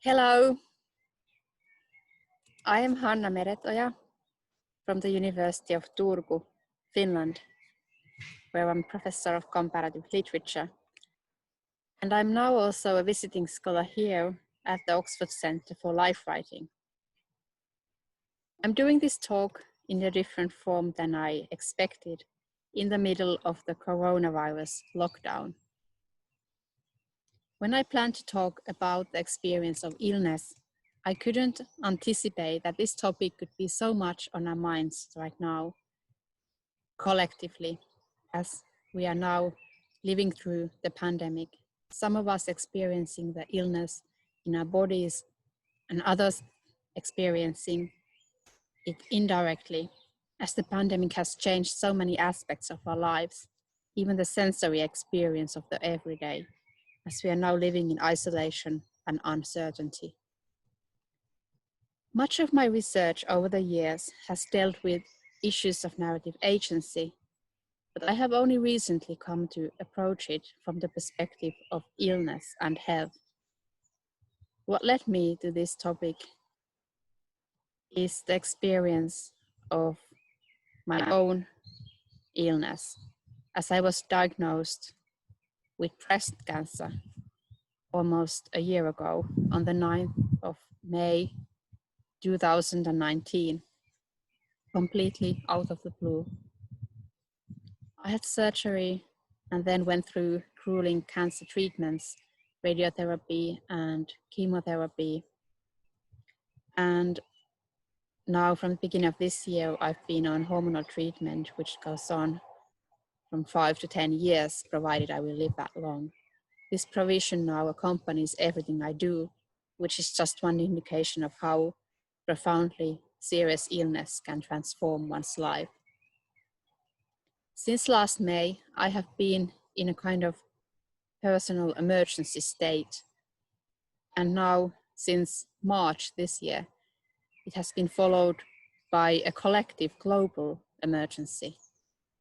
Hello, I am Hanna Meretoja from the University of Turku, Finland, where I'm professor of comparative literature. And I'm now also a visiting scholar here at the Oxford Centre for Life Writing. I'm doing this talk in a different form than I expected in the middle of the coronavirus lockdown. When I planned to talk about the experience of illness, I couldn't anticipate that this topic could be so much on our minds right now, collectively, as we are now living through the pandemic. Some of us experiencing the illness in our bodies and others experiencing it indirectly, as the pandemic has changed so many aspects of our lives, even the sensory experience of the everyday, as we are now living in isolation and uncertainty. Much of my research over the years has dealt with issues of narrative agency, but I have only recently come to approach it from the perspective of illness and health. What led me to this topic is the experience of my own illness, as I was diagnosed with breast cancer almost a year ago on the 9th of May 2019, completely out of the blue. I had surgery and then went through grueling cancer treatments, radiotherapy and chemotherapy. And now from the beginning of this year, I've been on hormonal treatment, which goes on from 5 to 10 years, provided I will live that long. This provision now accompanies everything I do, which is just one indication of how profoundly serious illness can transform one's life. Since last May, I have been in a kind of personal emergency state. And now, since March this year, it has been followed by a collective global emergency.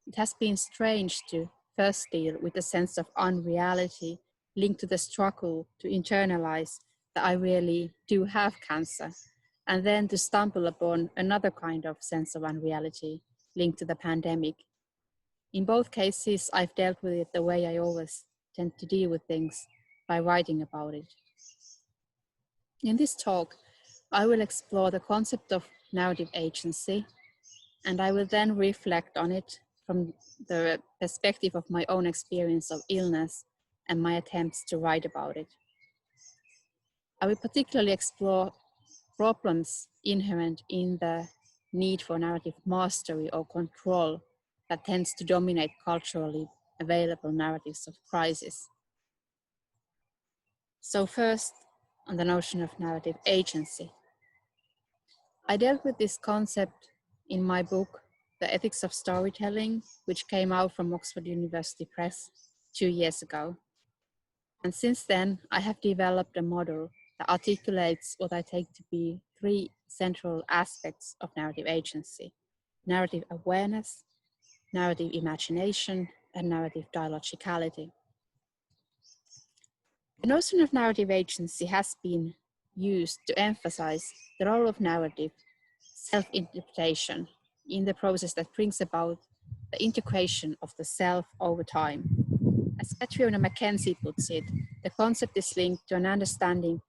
It has been strange to first deal with a sense of unreality linked to the struggle to internalize that I really do have cancer, and then to stumble upon another kind of sense of unreality linked to the pandemic. In both cases, I've dealt with it the way I always tend to deal with things, by writing about it. In this talk, I will explore the concept of narrative agency, and I will then reflect on it from the perspective of my own experience of illness and my attempts to write about it. I will particularly explore problems inherent in the need for narrative mastery or control that tends to dominate culturally available narratives of crisis. So first, on the notion of narrative agency. I dealt with this concept in my book, The Ethics of Storytelling, which came out from Oxford University Press 2 years ago. And since then, I have developed a model that articulates what I take to be 3 central aspects of narrative agency: narrative awareness, narrative imagination, and narrative dialogicality. The notion of narrative agency has been used to emphasize the role of narrative self-interpretation in the process that brings about the integration of the self over time. As Catriona Mackenzie puts it, the concept is linked to an understanding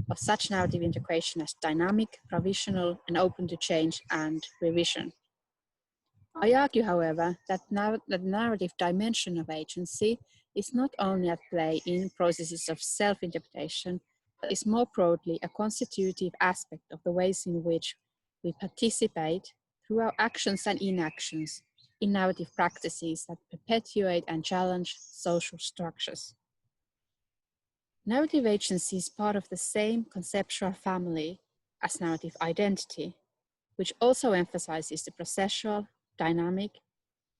of such narrative integration as dynamic, provisional, and open to change and revision. I argue, however, that the narrative dimension of agency is not only at play in processes of self-interpretation, but is more broadly a constitutive aspect of the ways in which we participate through our actions and inactions in narrative practices that perpetuate and challenge social structures. Narrative agency is part of the same conceptual family as narrative identity, which also emphasizes the processual, dynamic,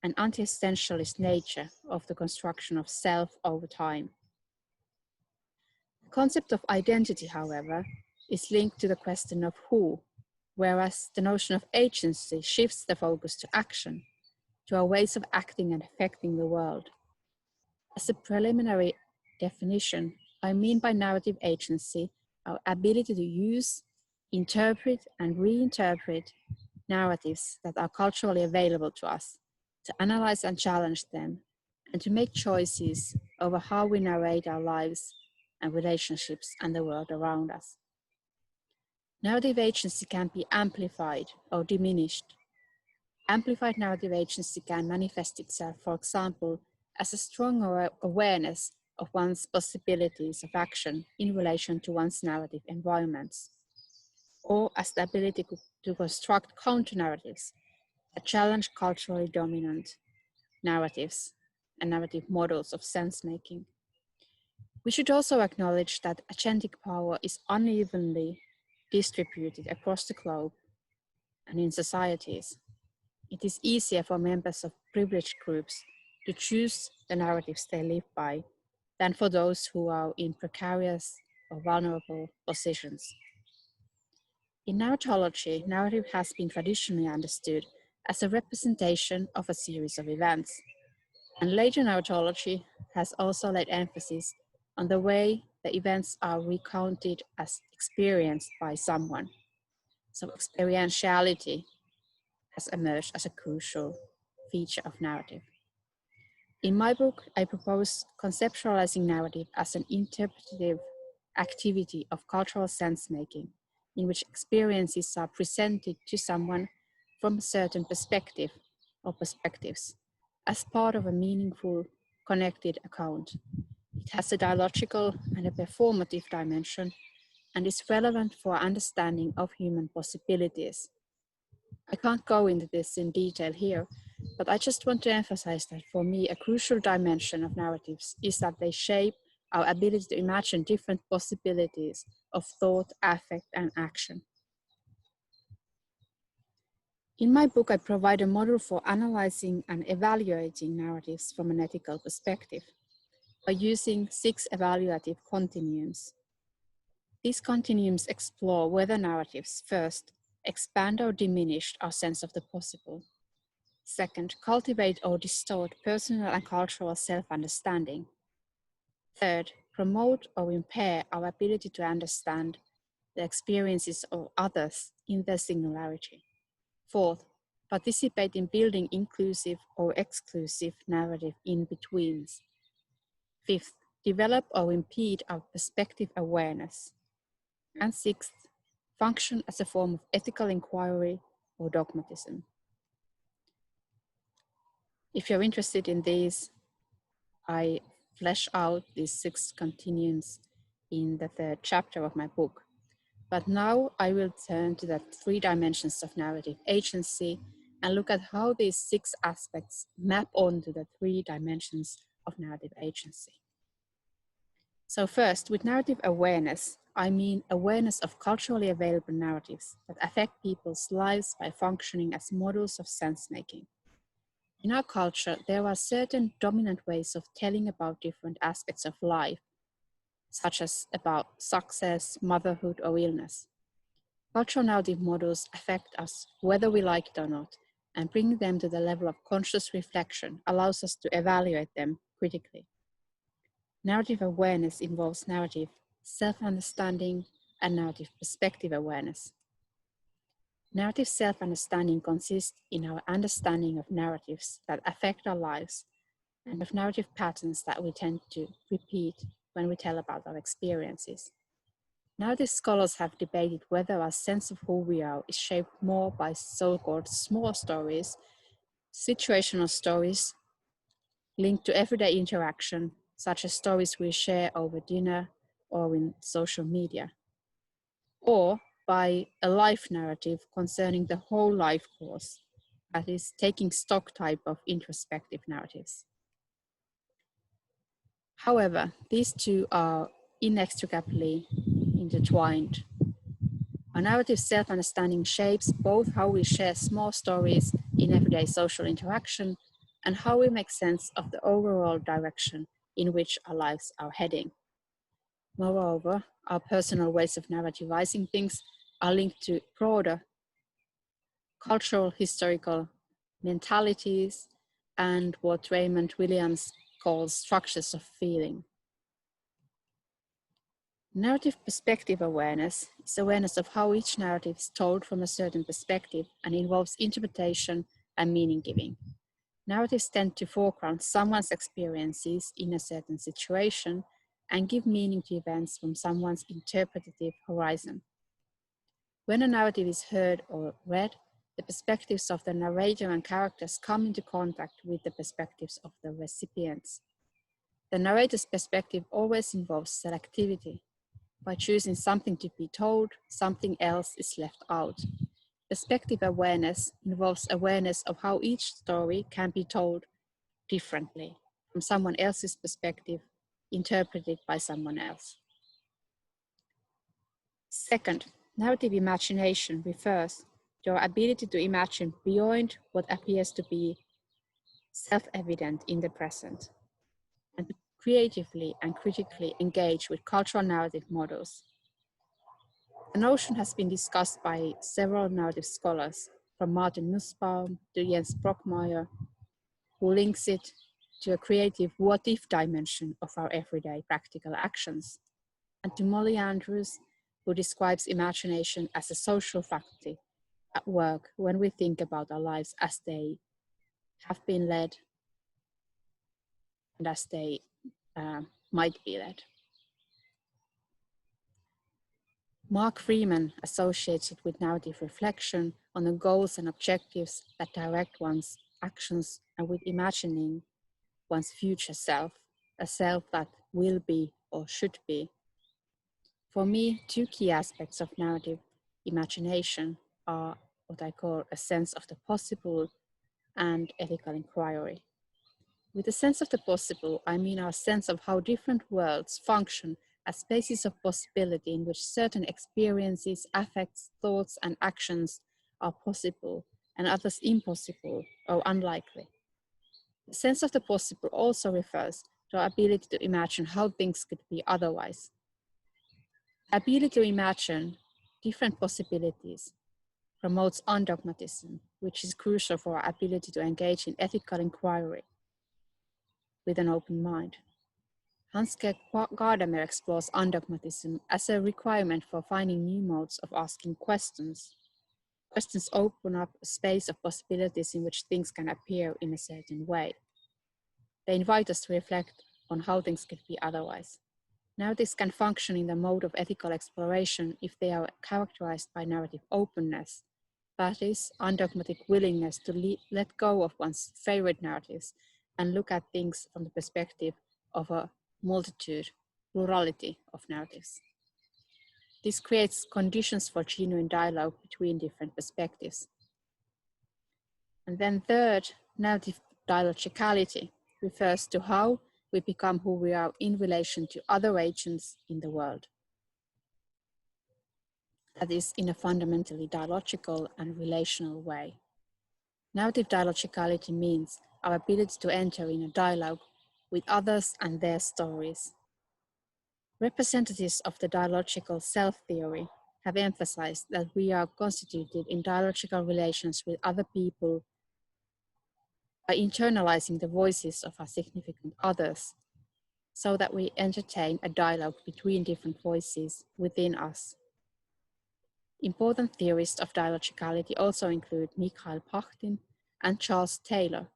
and anti-essentialist nature of the construction of self over time. The concept of identity, however, is linked to the question of who, whereas the notion of agency shifts the focus to action, to our ways of acting and affecting the world. As a preliminary definition, I mean by narrative agency our ability to use, interpret, and reinterpret narratives that are culturally available to us, to analyze and challenge them, and to make choices over how we narrate our lives and relationships and the world around us. Narrative agency can be amplified or diminished. Amplified narrative agency can manifest itself, for example, as a stronger awareness of one's possibilities of action in relation to one's narrative environments, or as the ability to construct counter-narratives that challenge culturally dominant narratives and narrative models of sense-making. We should also acknowledge that agentic power is unevenly distributed across the globe and in societies. It is easier for members of privileged groups to choose the narratives they live by than for those who are in precarious or vulnerable positions. In narratology, narrative has been traditionally understood as a representation of a series of events, and later narratology has also laid emphasis on the way the events are recounted as experienced by someone. So experientiality has emerged as a crucial feature of narrative. In my book, I propose conceptualizing narrative as an interpretative activity of cultural sense-making, in which experiences are presented to someone from a certain perspective or perspectives, as part of a meaningful, connected account. It has a dialogical and a performative dimension and is relevant for understanding of human possibilities. I can't go into this in detail here, but I just want to emphasize that for me, a crucial dimension of narratives is that they shape our ability to imagine different possibilities of thought, affect, and action. In my book, I provide a model for analyzing and evaluating narratives from an ethical perspective by using 6 evaluative continuums. These continuums explore whether narratives, first, expand or diminish our sense of the possible. Second, cultivate or distort personal and cultural self-understanding. Third, promote or impair our ability to understand the experiences of others in their singularity. Fourth, participate in building inclusive or exclusive narrative in-betweens. Fifth, develop or impede our perspective awareness. And sixth, function as a form of ethical inquiry or dogmatism. If you're interested in these, I flesh out these 6 continuums in the 3rd chapter of my book. But now I will turn to the 3 dimensions of narrative agency and look at how these 6 aspects map onto the 3 dimensions of narrative agency. So first, with narrative awareness, I mean awareness of culturally available narratives that affect people's lives by functioning as models of sense-making. In our culture, there are certain dominant ways of telling about different aspects of life, such as about success, motherhood, or illness. Cultural narrative models affect us whether we like it or not, and bringing them to the level of conscious reflection allows us to evaluate them critically. Narrative awareness involves narrative self-understanding and narrative perspective awareness. Narrative self-understanding consists in our understanding of narratives that affect our lives and of narrative patterns that we tend to repeat when we tell about our experiences. Narrative scholars have debated whether our sense of who we are is shaped more by so-called small stories, situational stories linked to everyday interaction, such as stories we share over dinner or in social media, or by a life narrative concerning the whole life course, that is, taking stock type of introspective narratives. However, these two are inextricably intertwined. Our narrative self-understanding shapes both how we share small stories in everyday social interaction and how we make sense of the overall direction in which our lives are heading. Moreover, our personal ways of narrativizing things are linked to broader cultural, historical mentalities and what Raymond Williams calls structures of feeling. Narrative perspective awareness is awareness of how each narrative is told from a certain perspective and involves interpretation and meaning giving. Narratives tend to foreground someone's experiences in a certain situation and give meaning to events from someone's interpretative horizon. When a narrative is heard or read, the perspectives of the narrator and characters come into contact with the perspectives of the recipients. The narrator's perspective always involves selectivity. By choosing something to be told, something else is left out. Perspective awareness involves awareness of how each story can be told differently from someone else's perspective, interpreted by someone else. Second, narrative imagination refers to our ability to imagine beyond what appears to be self-evident in the present, and to creatively and critically engage with cultural narrative models. The notion has been discussed by several narrative scholars, from Martin Nussbaum to Jens Brockmeyer, who links it to a creative what-if dimension of our everyday practical actions, and to Molly Andrews, who describes imagination as a social faculty at work when we think about our lives as they have been led and as they might be led. Mark Freeman associates it with narrative reflection on the goals and objectives that direct one's actions and with imagining one's future self, a self that will be or should be. For me, two key aspects of narrative imagination are what I call a sense of the possible and ethical inquiry. With a sense of the possible, I mean our sense of how different worlds function as spaces of possibility in which certain experiences, affects, thoughts, and actions are possible and others impossible or unlikely. The sense of the possible also refers to our ability to imagine how things could be otherwise. The ability to imagine different possibilities promotes undogmatism, which is crucial for our ability to engage in ethical inquiry with an open mind. Hanske Gadamer explores undogmatism as a requirement for finding new modes of asking questions. Questions open up a space of possibilities in which things can appear in a certain way. They invite us to reflect on how things could be otherwise. Narratives can function in the mode of ethical exploration if they are characterized by narrative openness, that is, undogmatic willingness to let go of one's favorite narratives and look at things from the perspective of a multitude, plurality of narratives. This creates conditions for genuine dialogue between different perspectives. And then third, narrative dialogicality refers to how we become who we are in relation to other agents in the world. That is, in a fundamentally dialogical and relational way. Narrative dialogicality means our ability to enter in a dialogue with others and their stories. Representatives of the dialogical self-theory have emphasized that we are constituted in dialogical relations with other people by internalizing the voices of our significant others, so that we entertain a dialogue between different voices within us. Important theorists of dialogicality also include Mikhail Pachtin and Charles Taylor,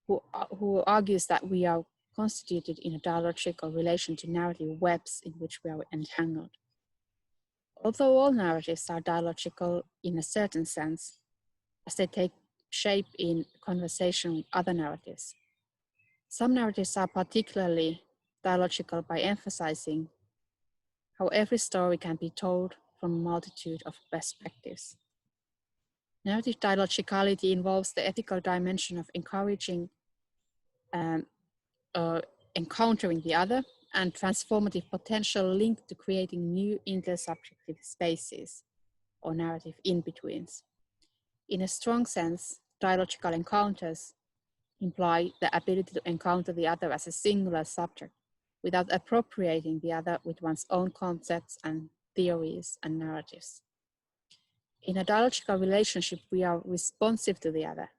who argues that we are constituted in a dialogical relation to narrative webs in which we are entangled. Although all narratives are dialogical in a certain sense, as they take shape in conversation with other narratives, some narratives are particularly dialogical by emphasizing how every story can be told from a multitude of perspectives. Narrative dialogicality involves the ethical dimension of encouraging encountering the other and transformative potential linked to creating new intersubjective spaces or narrative in-betweens. In a strong sense, dialogical encounters imply the ability to encounter the other as a singular subject without appropriating the other with one's own concepts and theories and narratives. In a dialogical relationship, we are responsive to the other.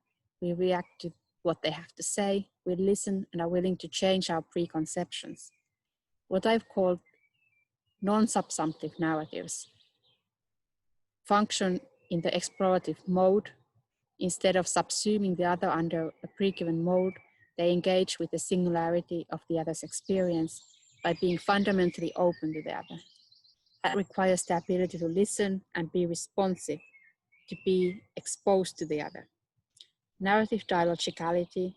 We react to what they have to say, we listen and are willing to change our preconceptions. What I've called non-subsumptive narratives function in the explorative mode. Instead of subsuming the other under a pre-given mode, they engage with the singularity of the other's experience by being fundamentally open to the other. That requires the ability to listen and be responsive, to be exposed to the other. Narrative dialogicality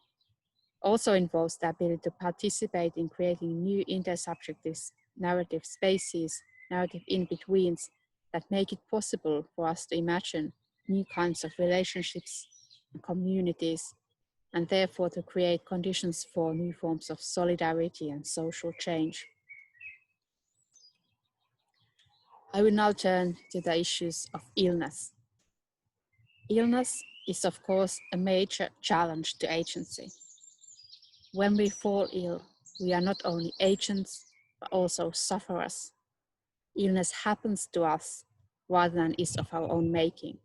also involves the ability to participate in creating new intersubjective narrative spaces, narrative in-betweens that make it possible for us to imagine new kinds of relationships and communities, and therefore to create conditions for new forms of solidarity and social change. I will now turn to the issues of illness. Illness is, of course, a major challenge to agency. When we fall ill, we are not only agents, but also sufferers. Illness happens to us rather than is of our own making.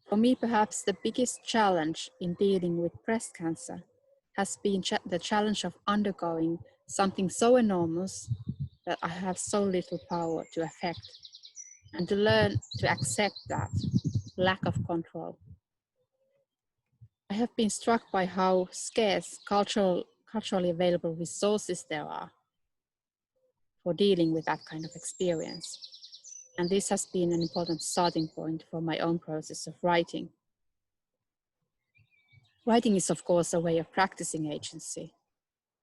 For me, perhaps the biggest challenge in dealing with breast cancer has been the challenge of undergoing something so enormous that I have so little power to affect, and to learn to accept that lack of control. I have been struck by how scarce culturally available resources there are for dealing with that kind of experience. And this has been an important starting point for my own process of writing. Writing is, of course, a way of practicing agency.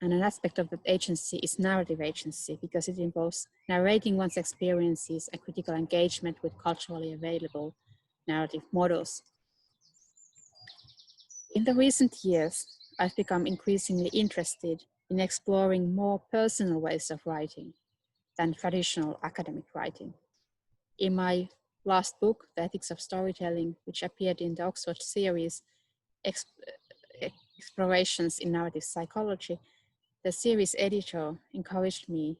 And an aspect of that agency is narrative agency, because it involves narrating one's experiences and critical engagement with culturally available narrative models. In the recent years, I've become increasingly interested in exploring more personal ways of writing than traditional academic writing. In my last book, The Ethics of Storytelling, which appeared in the Oxford series, Explorations in Narrative Psychology, the series editor encouraged me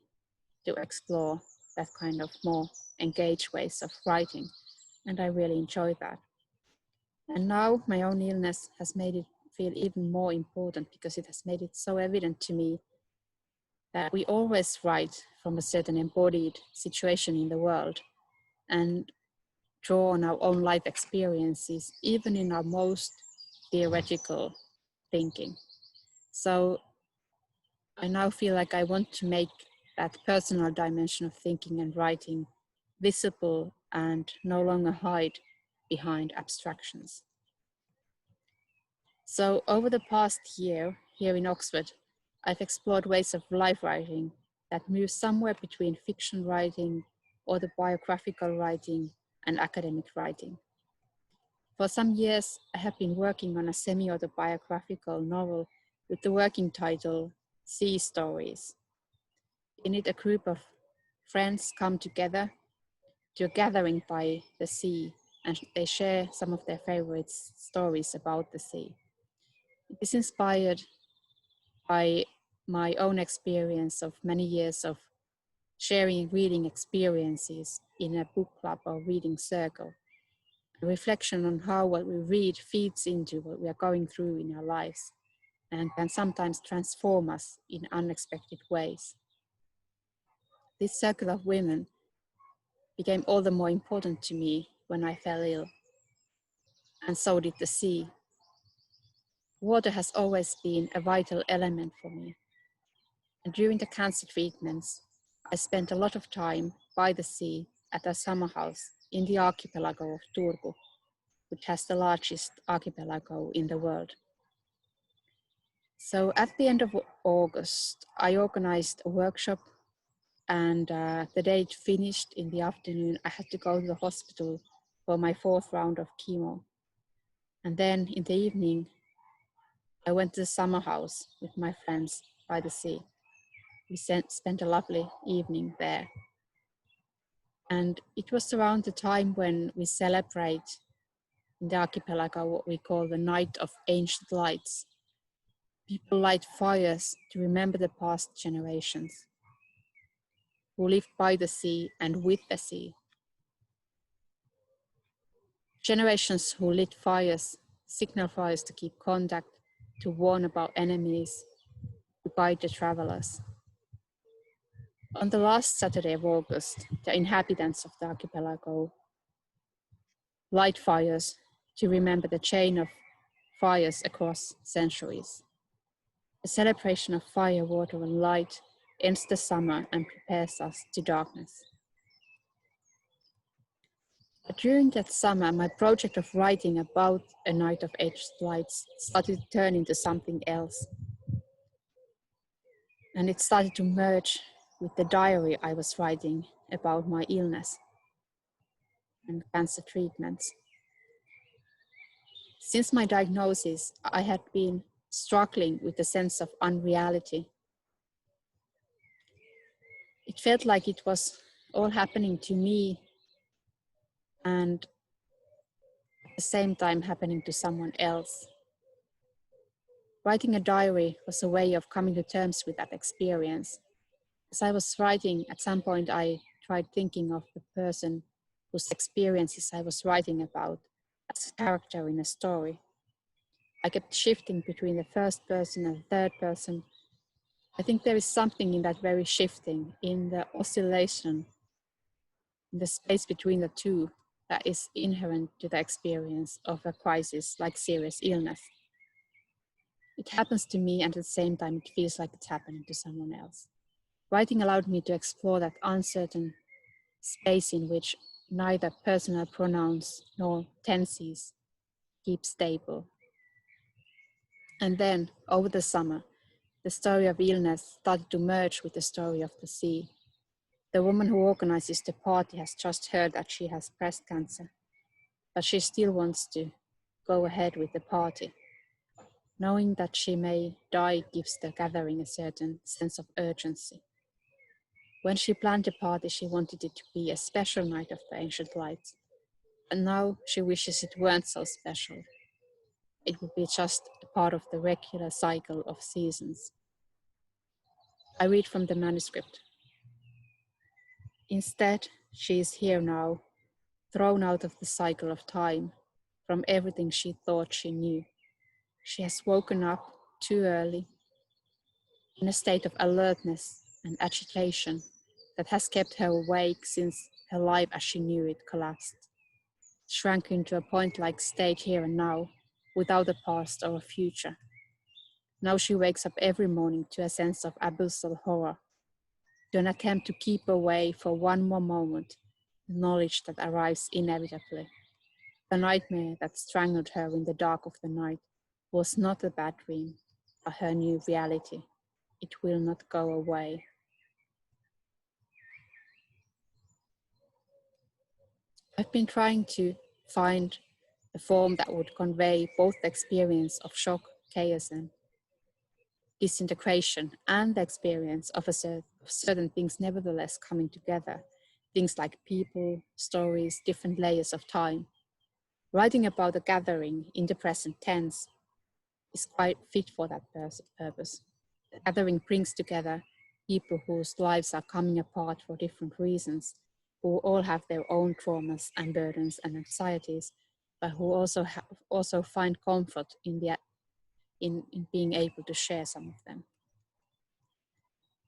to explore that kind of more engaged ways of writing, and I really enjoy that. And now my own illness has made it feel even more important, because it has made it so evident to me that we always write from a certain embodied situation in the world and draw on our own life experiences, even in our most theoretical thinking. So I now feel like I want to make that personal dimension of thinking and writing visible and no longer hide behind abstractions. So over the past year here in Oxford, I've explored ways of life writing that move somewhere between fiction writing, autobiographical writing, and academic writing. For some years, I have been working on a semi-autobiographical novel with the working title Sea Stories. In it, a group of friends come together to a gathering by the sea, and they share some of their favorite stories about the sea. It is inspired by my own experience of many years of sharing reading experiences in a book club or reading circle. A reflection on how what we read feeds into what we are going through in our lives and can sometimes transform us in unexpected ways. This circle of women became all the more important to me when I fell ill, and so did the sea. Water has always been a vital element for me. And during the cancer treatments, I spent a lot of time by the sea at a summer house in the archipelago of Turku, which has the largest archipelago in the world. So at the end of August, I organized a workshop, and the day it finished in the afternoon, I had to go to the hospital for my 4th round of chemo. And then in the evening, I went to the summer house with my friends by the sea. We spent a lovely evening there. And it was around the time when we celebrate in the archipelago what we call the Night of Ancient Lights. People light fires to remember the past generations who lived by the sea and with the sea. Generations who lit fires, signal fires to keep contact, to warn about enemies, to guide the travelers. On the last Saturday of August, the inhabitants of the archipelago light fires to remember the chain of fires across centuries. A celebration of fire, water, and light ends the summer and prepares us to darkness. But during that summer, my project of writing about a night of edged lights started to turn into something else. And it started to merge with the diary I was writing about my illness and cancer treatments. Since my diagnosis, I had been struggling with a sense of unreality. It felt like it was all happening to me and at the same time happening to someone else. Writing a diary was a way of coming to terms with that experience. As I was writing, at some point I tried thinking of the person whose experiences I was writing about as a character in a story. I kept shifting between the first person and the third person. I think there is something in that very shifting, in the oscillation, in the space between the two, that is inherent to the experience of a crisis like serious illness. It happens to me, and at the same time it feels like it's happening to someone else. Writing allowed me to explore that uncertain space in which neither personal pronouns nor tenses keep stable. And then, over the summer, the story of illness started to merge with the story of the sea. The woman who organizes the party has just heard that she has breast cancer, but she still wants to go ahead with the party. Knowing that she may die gives the gathering a certain sense of urgency. When she planned the party, she wanted it to be a special night of the ancient lights, and now she wishes it weren't so special. It would be just a part of the regular cycle of seasons. I read from the manuscript. Instead, she is here now, thrown out of the cycle of time, from everything she thought she knew. She has woken up too early, in a state of alertness and agitation that has kept her awake since her life as she knew it collapsed, shrank into a point-like state here and now, without a past or a future. Now she wakes up every morning to a sense of abyssal horror, to an attempt to keep away for one more moment, the knowledge that arrives inevitably. The nightmare that strangled her in the dark of the night was not a bad dream, but her new reality. It will not go away. I've been trying to find a form that would convey both the experience of shock, chaos, and disintegration, and the experience of certain things nevertheless coming together. Things like people, stories, different layers of time. Writing about a gathering in the present tense is quite fit for that purpose. The gathering brings together people whose lives are coming apart for different reasons, who all have their own traumas and burdens and anxieties, but who also find comfort in being able to share some of them.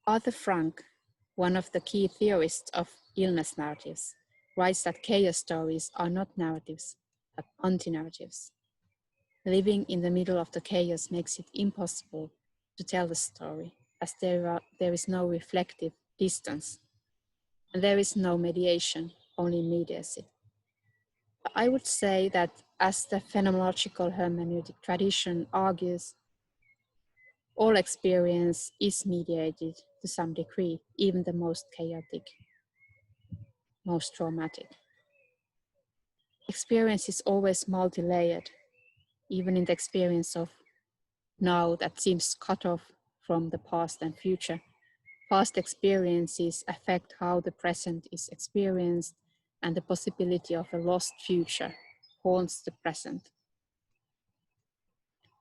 Arthur Frank, one of the key theorists of illness narratives, writes that chaos stories are not narratives, but anti-narratives. Living in the middle of the chaos makes it impossible to tell the story, as there is no reflective distance, and there is no mediation, only immediacy. I would say that, as the phenomenological hermeneutic tradition argues, all experience is mediated to some degree, even the most chaotic, most traumatic. Experience is always multi-layered, even in the experience of now that seems cut off from the past and future. Past experiences affect how the present is experienced, and the possibility of a lost future haunts the present.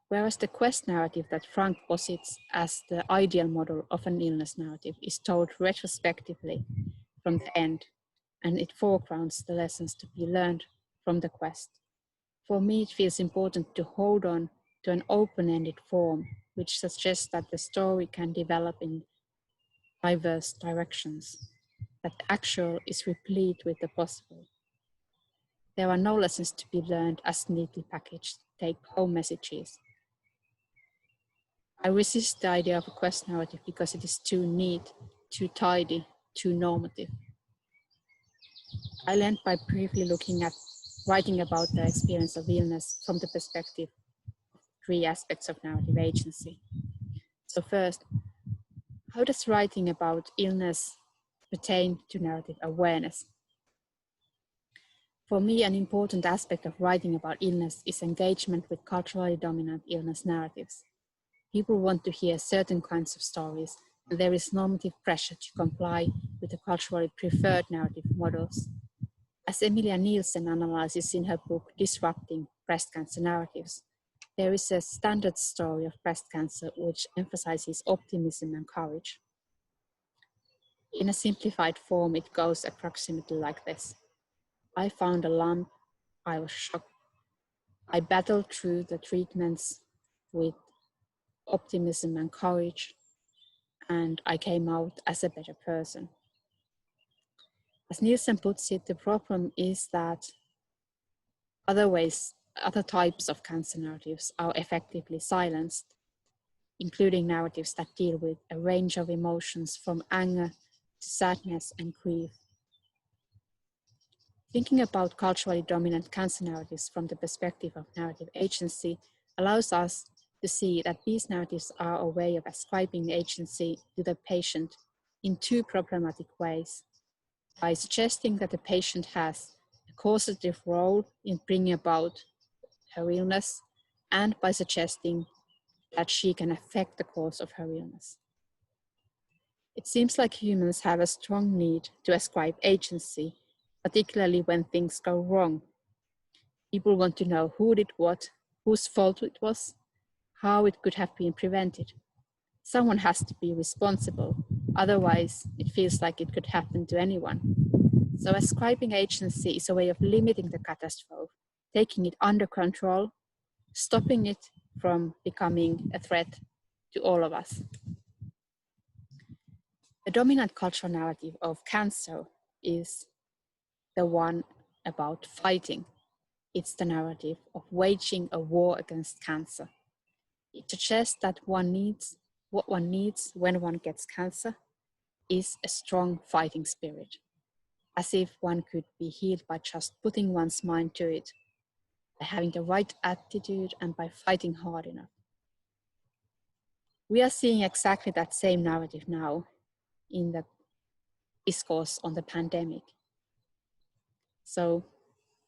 Whereas the quest narrative that Frank posits as the ideal model of an illness narrative is told retrospectively from the end, and it foregrounds the lessons to be learned from the quest. For me, it feels important to hold on to an open-ended form, which suggests that the story can develop in diverse directions, that the actual is replete with the possible. There are no lessons to be learned as neatly packaged take-home messages. I resist the idea of a quest narrative because it is too neat, too tidy, too normative. I learned by briefly looking at writing about the experience of illness from the perspective of three aspects of narrative agency. So first, how does writing about illness pertain to narrative awareness? For me, an important aspect of writing about illness is engagement with culturally dominant illness narratives. People want to hear certain kinds of stories, and there is normative pressure to comply with the culturally preferred narrative models. As Emilia Nielsen analyzes in her book Disrupting Breast Cancer Narratives, there is a standard story of breast cancer which emphasizes optimism and courage. In a simplified form, it goes approximately like this. I found a lump, I was shocked. I battled through the treatments with optimism and courage, and I came out as a better person. As Nielsen puts it, the problem is that other types of cancer narratives are effectively silenced, including narratives that deal with a range of emotions from anger to sadness and grief. Thinking about culturally dominant cancer narratives from the perspective of narrative agency allows us to see that these narratives are a way of ascribing agency to the patient in two problematic ways, by suggesting that the patient has a causative role in bringing about her illness, and by suggesting that she can affect the cause of her illness. It seems like humans have a strong need to ascribe agency, particularly when things go wrong. People want to know who did what, whose fault it was, how it could have been prevented. Someone has to be responsible, otherwise it feels like it could happen to anyone. So ascribing agency is a way of limiting the catastrophe, taking it under control, stopping it from becoming a threat to all of us. The dominant cultural narrative of cancer is the one about fighting. It's the narrative of waging a war against cancer. It suggests that what one needs when one gets cancer is a strong fighting spirit, as if one could be healed by just putting one's mind to it, by having the right attitude and by fighting hard enough. We are seeing exactly that same narrative now in the discourse on the pandemic. So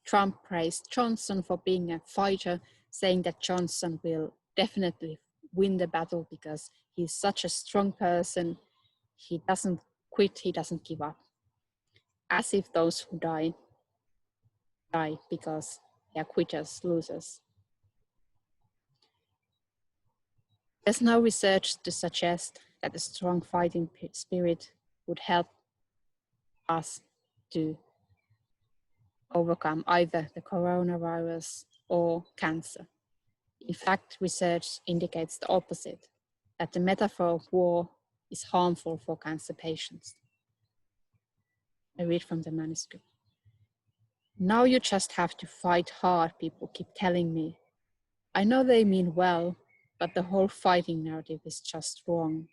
Trump praised Johnson for being a fighter, saying that Johnson will definitely win the battle because he's such a strong person. He doesn't quit, he doesn't give up. As if those who die because they are quitters, losers. There's no research to suggest that a strong fighting spirit would help us to overcome either the coronavirus or cancer. In fact, research indicates the opposite, that the metaphor of war is harmful for cancer patients. I read from the manuscript. Now you just have to fight hard, people keep telling me. I know they mean well, but the whole fighting narrative is just wrong.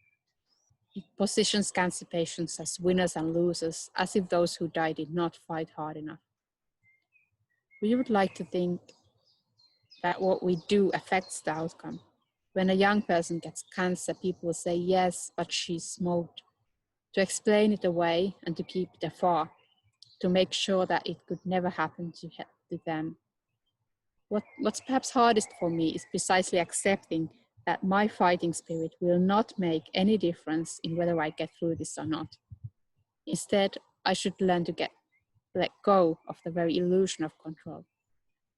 It positions cancer patients as winners and losers, as if those who die did not fight hard enough. We would like to think that what we do affects the outcome. When a young person gets cancer, people will say, yes, but she smoked, to explain it away and to keep it afar, to make sure that it could never happen to them. What's perhaps hardest for me is precisely accepting that my fighting spirit will not make any difference in whether I get through this or not. Instead, I should learn to let go of the very illusion of control.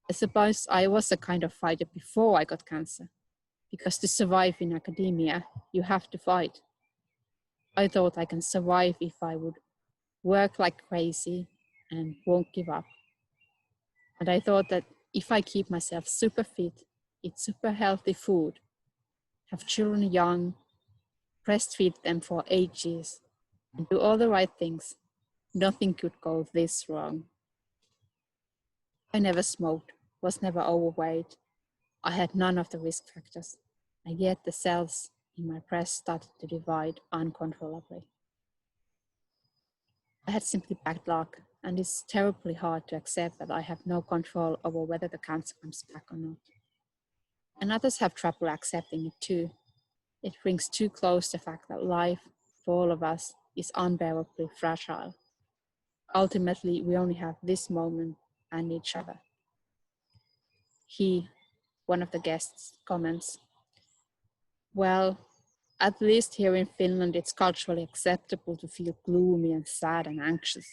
I suppose I was a kind of fighter before I got cancer, because to survive in academia, you have to fight. I thought I can survive if I would work like crazy and won't give up. And I thought that if I keep myself super fit, eat super healthy food, have children young, breastfeed them for ages, and do all the right things, nothing could go this wrong. I never smoked, was never overweight. I had none of the risk factors, and yet the cells in my breast started to divide uncontrollably. I had simply bad luck, and it's terribly hard to accept that I have no control over whether the cancer comes back or not. And others have trouble accepting it too. It brings too close the fact that life, for all of us, is unbearably fragile. Ultimately, we only have this moment and each other. He, one of the guests, comments, well, at least here in Finland, it's culturally acceptable to feel gloomy and sad and anxious.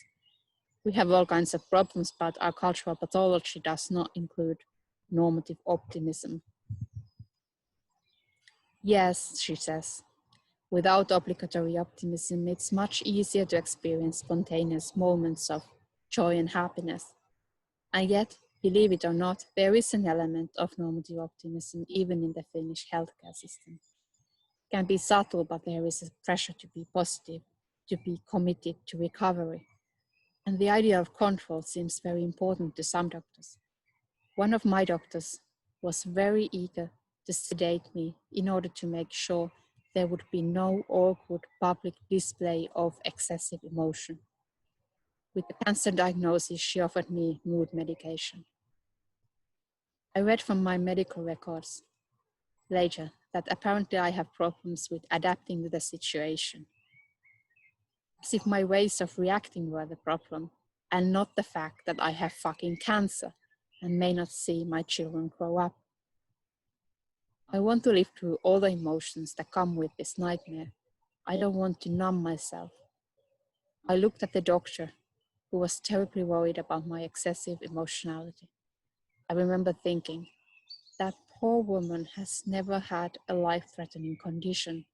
We have all kinds of problems, but our cultural pathology does not include normative optimism. Yes, she says, without obligatory optimism, it's much easier to experience spontaneous moments of joy and happiness. And yet, believe it or not, there is an element of normative optimism even in the Finnish healthcare system. It can be subtle, but there is a pressure to be positive, to be committed to recovery. And the idea of control seems very important to some doctors. One of my doctors was very eager to sedate me in order to make sure there would be no awkward public display of excessive emotion. With the cancer diagnosis, she offered me mood medication. I read from my medical records later that apparently I have problems with adapting to the situation. As if my ways of reacting were the problem, and not the fact that I have fucking cancer and may not see my children grow up. I want to live through all the emotions that come with this nightmare. I don't want to numb myself. I looked at the doctor, who was terribly worried about my excessive emotionality. I remember thinking, that poor woman has never had a life-threatening condition,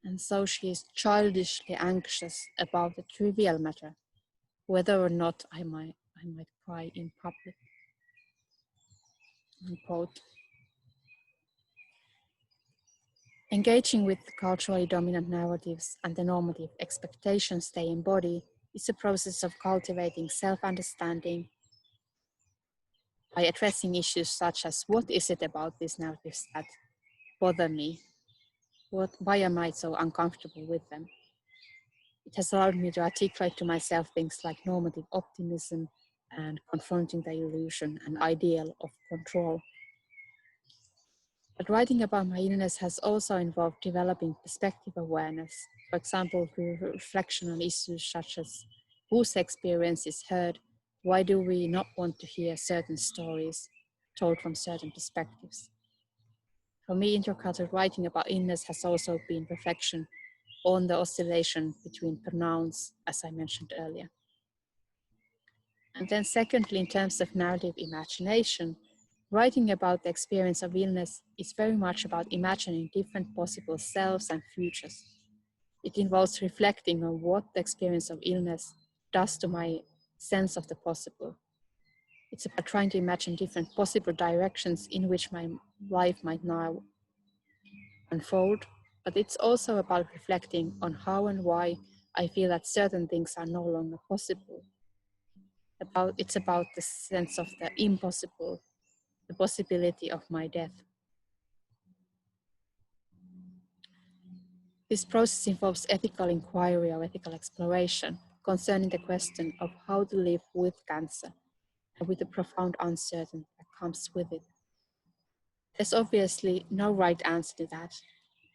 and so she is childishly anxious about the trivial matter, whether or not I might cry in public. Unquote. Engaging with culturally dominant narratives and the normative expectations they embody is a process of cultivating self-understanding by addressing issues such as what is it about these narratives that bother me? Why am I so uncomfortable with them? It has allowed me to articulate to myself things like normative optimism and confronting the illusion and ideal of control. But writing about my illness has also involved developing perspective awareness, for example, through reflection on issues such as whose experience is heard, why do we not want to hear certain stories told from certain perspectives. For me, intercultural writing about illness has also been reflection on the oscillation between pronouns, as I mentioned earlier. And then secondly, in terms of narrative imagination, writing about the experience of illness is very much about imagining different possible selves and futures. It involves reflecting on what the experience of illness does to my sense of the possible. It's about trying to imagine different possible directions in which my life might now unfold, but it's also about reflecting on how and why I feel that certain things are no longer possible. It's about the sense of the impossible, the possibility of my death. This process involves ethical inquiry or ethical exploration concerning the question of how to live with cancer and with the profound uncertainty that comes with it. There's obviously no right answer to that.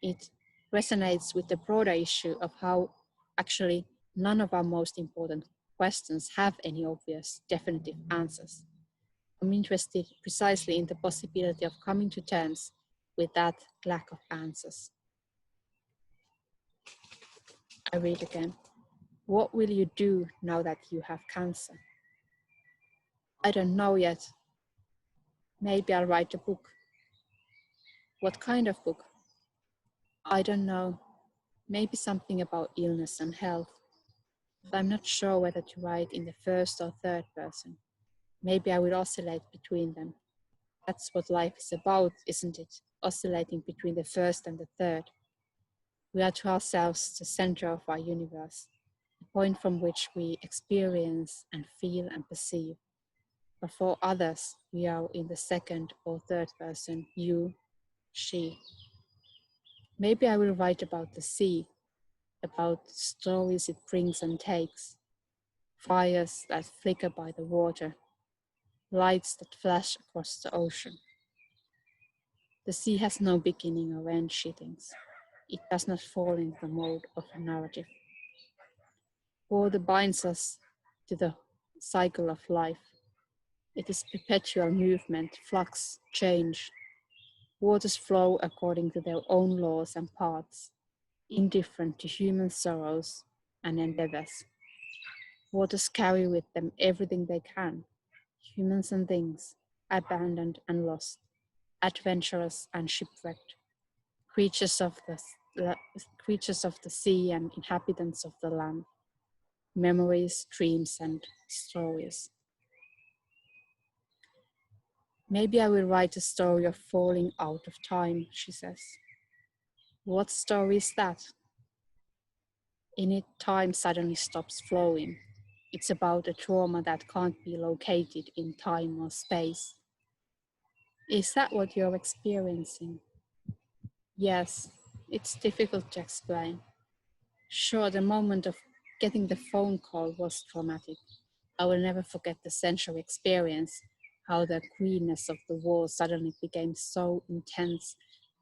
It resonates with the broader issue of how actually none of our most important questions have any obvious definitive answers. I'm interested precisely in the possibility of coming to terms with that lack of answers. I read again. What will you do now that you have cancer? I don't know yet. Maybe I'll write a book. What kind of book? I don't know. Maybe something about illness and health. But I'm not sure whether to write in the first or third person. Maybe I will oscillate between them. That's what life is about, isn't it? Oscillating between the first and the third. We are to ourselves the center of our universe. point from which we experience and feel and perceive. But for others, we are in the second or third person, you, she. Maybe I will write about the sea, about stories it brings and takes, fires that flicker by the water, lights that flash across the ocean. The sea has no beginning or end, she thinks. It does not fall into the mold of a narrative. Water binds us to the cycle of life. It is perpetual movement, flux, change. Waters flow according to their own laws and paths, indifferent to human sorrows and endeavors. Waters carry with them everything they can, humans and things, abandoned and lost, adventurous and shipwrecked, creatures of the sea and inhabitants of the land, memories, dreams, and stories. Maybe I will write a story of falling out of time, she says. What story is that? In it, time suddenly stops flowing. It's about a trauma that can't be located in time or space. Is that what you're experiencing? Yes, it's difficult to explain. Sure, the moment of getting the phone call was traumatic. I will never forget the sensory experience, how the greenness of the wall suddenly became so intense,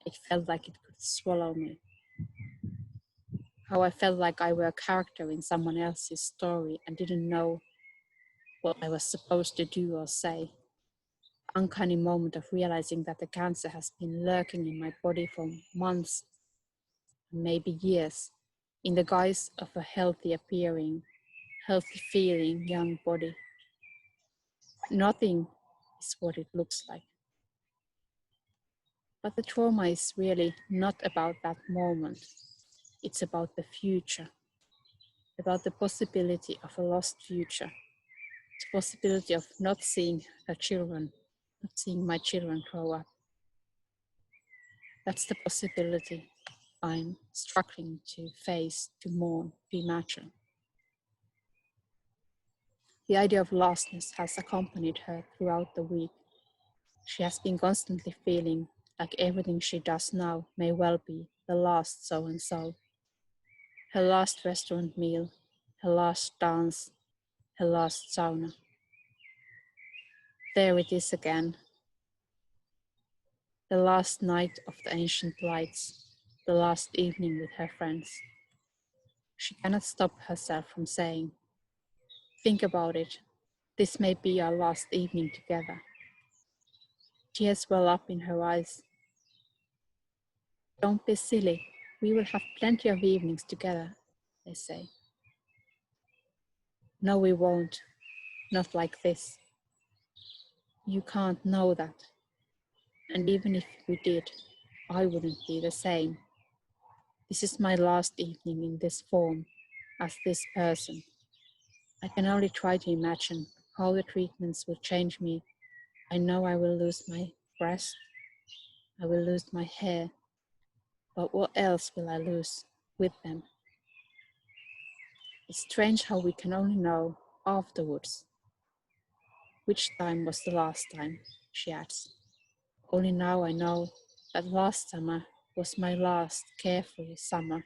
it felt like it could swallow me. How I felt like I were a character in someone else's story and didn't know what I was supposed to do or say. Uncanny moment of realizing that the cancer has been lurking in my body for months, maybe years, in the guise of a healthy appearing, healthy feeling young body. Nothing is what it looks like. But the trauma is really not about that moment. It's about the future, about the possibility of a lost future, the possibility of not seeing her children, not seeing my children grow up. That's the possibility I'm struggling to face, to mourn, to imagine. The idea of lostness has accompanied her throughout the week. She has been constantly feeling like everything she does now may well be the last so-and-so. Her last restaurant meal, her last dance, her last sauna. There it is again. The last night of the ancient lights, the last evening with her friends. She cannot stop herself from saying, think about it, this may be our last evening together. Tears well up in her eyes. Don't be silly, we will have plenty of evenings together, they say. No, we won't, not like this. You can't know that. And even if we did, I wouldn't be the same. This is my last evening in this form, as this person. I can only try to imagine how the treatments will change me. I know I will lose my breast, I will lose my hair, but what else will I lose with them? It's strange how we can only know afterwards. Which time was the last time, she adds. Only now I know that last summer was my last carefree summer,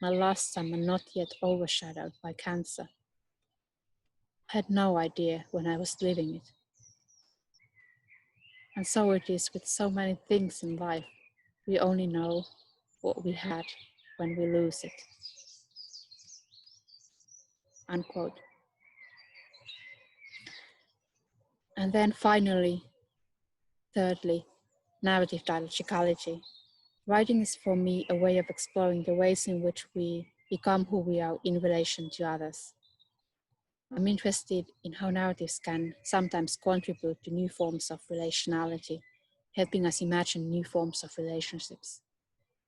my last summer not yet overshadowed by cancer. I had no idea when I was living it. And so it is with so many things in life. We only know what we had when we lose it. Unquote. And then finally, thirdly, narrative dialogicality. Writing is for me a way of exploring the ways in which we become who we are in relation to others. I'm interested in how narratives can sometimes contribute to new forms of relationality, helping us imagine new forms of relationships,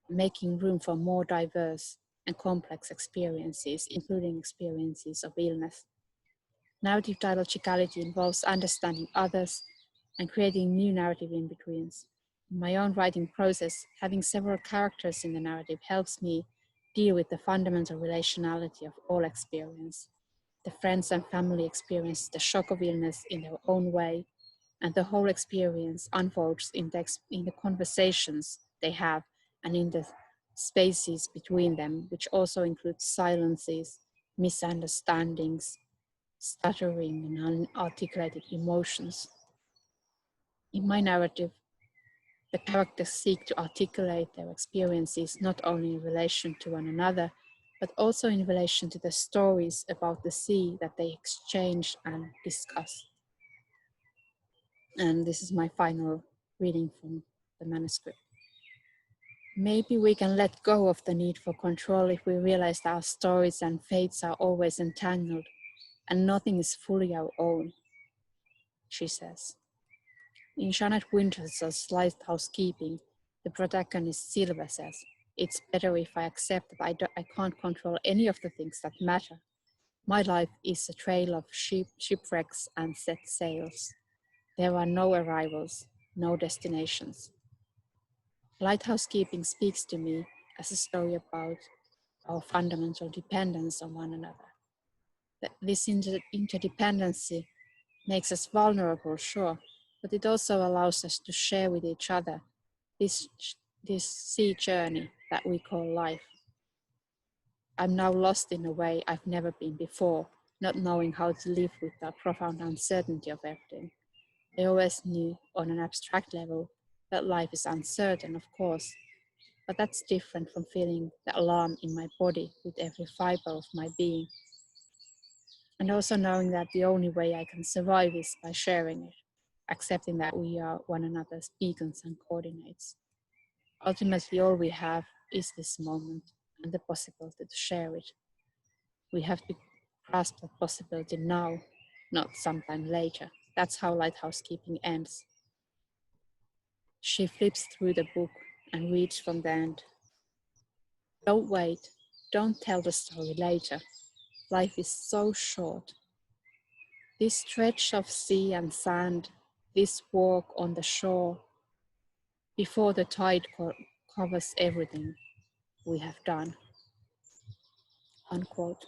making room for more diverse and complex experiences, including experiences of illness. Narrative dialogicality involves understanding others and creating new narrative in-betweens. In my own writing process, having several characters in the narrative helps me deal with the fundamental relationality of all experience. The friends and family experience the shock of illness in their own way, and the whole experience unfolds in the conversations they have and in the spaces between them, which also includes silences, misunderstandings, stuttering, and unarticulated emotions. In my narrative, the characters seek to articulate their experiences not only in relation to one another, but also in relation to the stories about the sea that they exchange and discuss. And this is my final reading from the manuscript. Maybe we can let go of the need for control if we realize that our stories and fates are always entangled and nothing is fully our own, she says. In Jeanette Winter's Light Housekeeping, the protagonist Silva says, "It's better if I accept that I can't control any of the things that matter. My life is a trail of shipwrecks and set sails. There are no arrivals, no destinations." Lighthouse Keeping speaks to me as a story about our fundamental dependence on one another. This interdependency makes us vulnerable, sure, but it also allows us to share with each other this sea journey that we call life. I'm now lost in a way I've never been before, not knowing how to live with that profound uncertainty of everything. I always knew on an abstract level that life is uncertain, of course, but that's different from feeling the alarm in my body with every fiber of my being. And also knowing that the only way I can survive is by sharing it, accepting that we are one another's beacons and coordinates. Ultimately, all we have is this moment and the possibility to share it. We have to grasp that possibility now, not sometime later. That's how Lighthouse Keeping ends. She flips through the book and reads from the end. Don't wait. Don't tell the story later. Life is so short. This stretch of sea and sand, this walk on the shore, before the tide covers everything we have done. Unquote.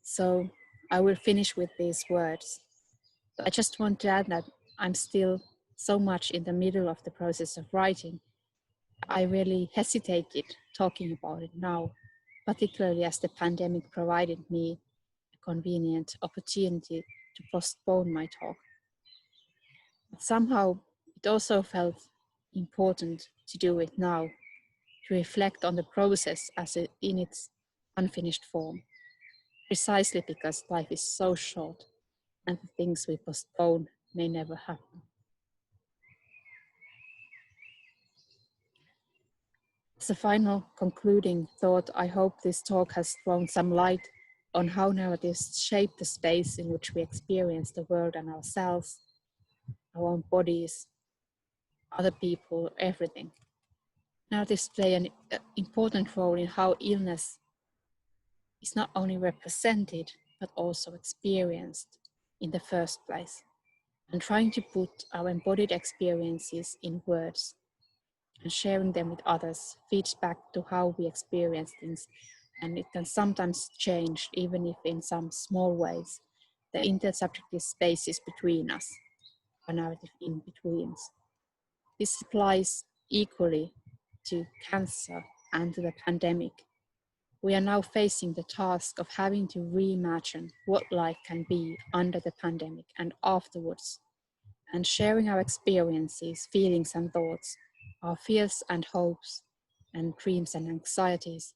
So I will finish with these words. I just want to add that I'm still so much in the middle of the process of writing. I really hesitated talking about it now, particularly as the pandemic provided me a convenient opportunity to postpone my talk. But somehow it also felt important to do it now, to reflect on the process as in its unfinished form, precisely because life is so short and the things we postpone may never happen. As a final concluding thought, I hope this talk has thrown some light on how narratives shape the space in which we experience the world and ourselves, our own bodies, other people, everything. Narratives play an important role in how illness is not only represented, but also experienced in the first place. And trying to put our embodied experiences in words and sharing them with others feeds back to how we experience things, and it can sometimes change, even if in some small ways, the intersubjective spaces between us, or narrative in-betweens. This applies equally to cancer and to the pandemic. We are now facing the task of having to reimagine what life can be under the pandemic and afterwards, and sharing our experiences, feelings and thoughts, our fears and hopes, and dreams and anxieties,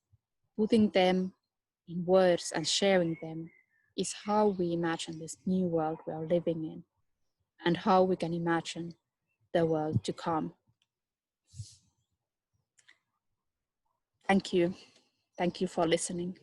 putting them in words and sharing them is how we imagine this new world we are living in, and how we can imagine the world to come. Thank you. Thank you for listening.